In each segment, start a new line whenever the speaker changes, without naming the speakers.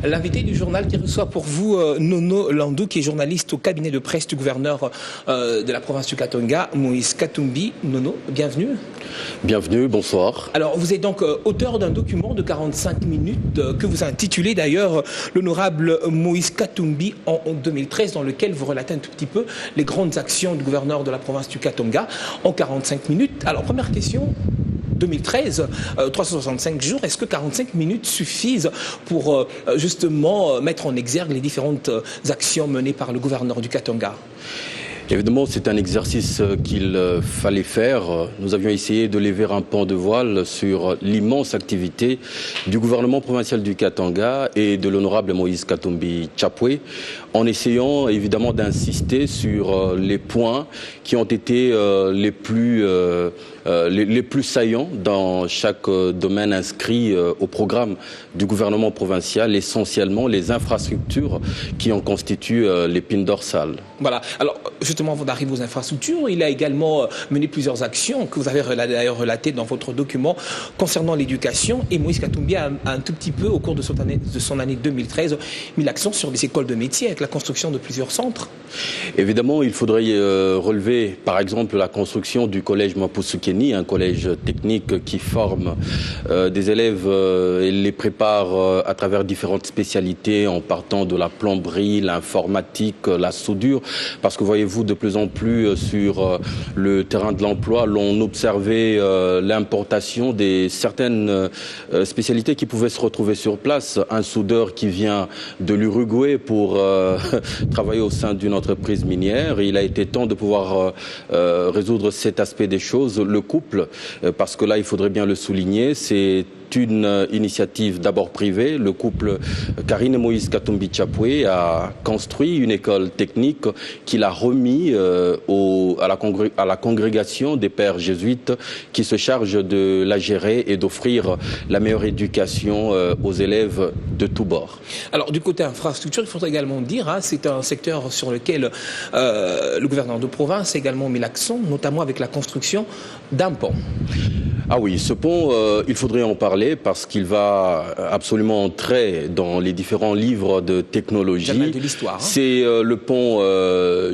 L'invité du journal qui reçoit pour vous Nono Landou, qui est journaliste au cabinet de presse du gouverneur de la province du Katanga, Moïse Katumbi. Nono, bienvenue.
Bienvenue, bonsoir.
Alors, vous êtes donc auteur d'un document de 45 minutes que vous intitulez d'ailleurs l'honorable Moïse Katumbi en 2013, dans lequel vous relatez un tout petit peu les grandes actions du gouverneur de la province du Katanga en 45 minutes. Alors, première question. 2013, 365 jours, est-ce que 45 minutes suffisent pour justement mettre en exergue les différentes actions menées par le gouverneur du Katanga ?
Évidemment, c'est un exercice qu'il fallait faire. Nous avions essayé de lever un pan de voile sur l'immense activité du gouvernement provincial du Katanga et de l'honorable Moïse Katumbi Tchapwe, en essayant évidemment d'insister sur les points qui ont été les plus saillants dans chaque domaine inscrit au programme du gouvernement provincial, essentiellement les infrastructures qui en constituent l'épine dorsale.
Voilà. Alors, justement, avant d'arriver aux infrastructures, il a également mené plusieurs actions que vous avez d'ailleurs relatées dans votre document concernant l'éducation. Et Moïse Katumbi a un tout petit peu, au cours de son année 2013, mis l'accent sur les écoles de métiers avec la construction de plusieurs centres.
Évidemment, il faudrait relever, par exemple, la construction du collège Mapusukeni, un collège technique qui forme des élèves et les prépare à travers différentes spécialités, en partant de la plomberie, l'informatique, la soudure. Parce que voyez-vous, de plus en plus sur le terrain de l'emploi, l'on observait l'importation de certaines spécialités qui pouvaient se retrouver sur place. Un soudeur qui vient de l'Uruguay pour travailler au sein d'une entreprise minière. Il a été temps de pouvoir résoudre cet aspect des choses. Le couple, parce que là, il faudrait bien le souligner, c'est une initiative d'abord privée. Le couple Karine et Moïse Katumbi Tchapwe a construit une école technique qu'il a remis à la congrégation des pères jésuites qui se charge de la gérer et d'offrir la meilleure éducation aux élèves de tous bords.
Alors du côté infrastructure, il faudrait également dire, c'est un secteur sur lequel le gouverneur de province a également mis l'accent, notamment avec la construction d'un pont.
Ah oui, ce pont, il faudrait en parler parce qu'il va absolument entrer dans les différents livres de technologie.
De l'histoire.
C'est le pont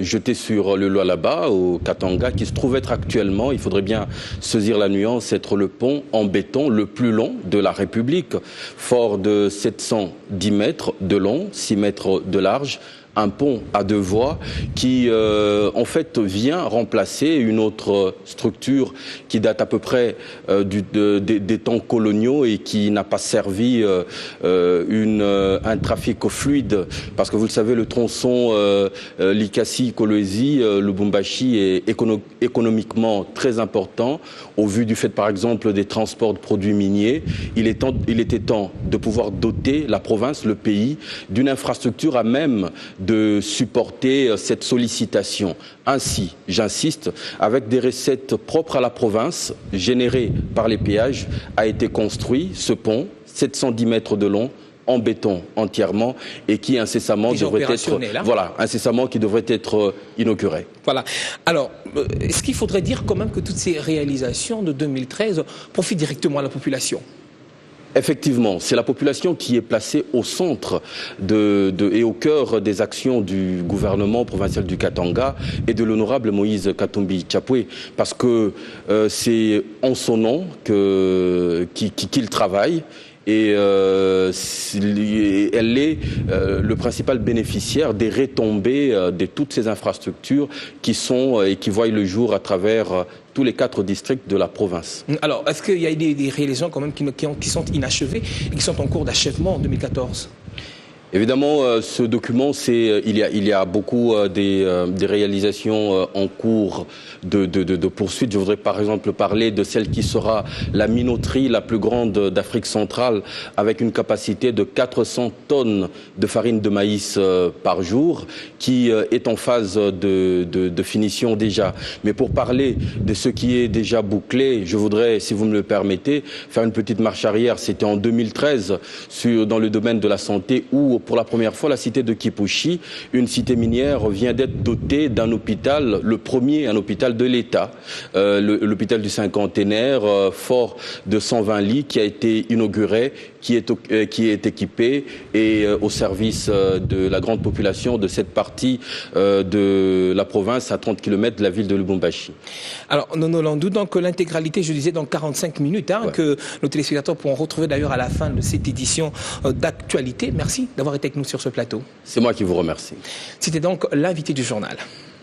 jeté sur le Lualaba au Katanga qui se trouve être actuellement, il faudrait bien saisir la nuance, être le pont en béton le plus long de la République, fort de 710 mètres de long, 6 mètres de large. Un pont à deux voies qui, en fait, vient remplacer une autre structure qui date à peu près des temps coloniaux et qui n'a pas servi un trafic fluide. Parce que vous le savez, le tronçon Likasi-Kolwezi, Lubumbashi est économiquement très important au vu du fait, par exemple, des transports de produits miniers. Il était temps de pouvoir doter la province, le pays, d'une infrastructure à même de supporter cette sollicitation. Ainsi, j'insiste, avec des recettes propres à la province, générées par les péages, a été construit ce pont, 710 mètres de long, en béton entièrement, et qui incessamment devrait être inauguré.
Voilà. Alors, est-ce qu'il faudrait dire quand même que toutes ces réalisations de 2013 profitent directement à la population ?
Effectivement, c'est la population qui est placée au centre et au cœur des actions du gouvernement provincial du Katanga et de l'honorable Moïse Katumbi Tchapwe, parce que c'est en son nom qu'il travaille. Et elle est le principal bénéficiaire des retombées de toutes ces infrastructures qui voient le jour à travers tous les 4 districts de la province.
Alors, est-ce qu'il y a des réalisations quand même qui sont inachevées et qui sont en cours d'achèvement en 2014 ?
Évidemment, ce document, il y a beaucoup des réalisations en cours de poursuite. Je voudrais par exemple parler de celle qui sera la minoterie la plus grande d'Afrique centrale, avec une capacité de 400 tonnes de farine de maïs par jour, qui est en phase de finition déjà. Mais pour parler de ce qui est déjà bouclé, je voudrais, si vous me le permettez, faire une petite marche arrière. C'était en 2013, dans le domaine de la santé, où pour la première fois, la cité de Kipushi, une cité minière, vient d'être dotée d'un hôpital, le premier, un hôpital de l'État, l'hôpital du cinquantenaire, fort de 120 lits, qui a été inauguré qui est équipé et au service de la grande population de cette partie de la province à 30 km de la ville de Lubumbashi.
Alors, Nono Landou, donc l'intégralité, je disais, dans 45 minutes, que nos téléspectateurs pourront retrouver d'ailleurs à la fin de cette édition d'actualité. Merci d'avoir été avec nous sur ce plateau.
C'est moi qui vous remercie.
C'était donc l'invité du journal.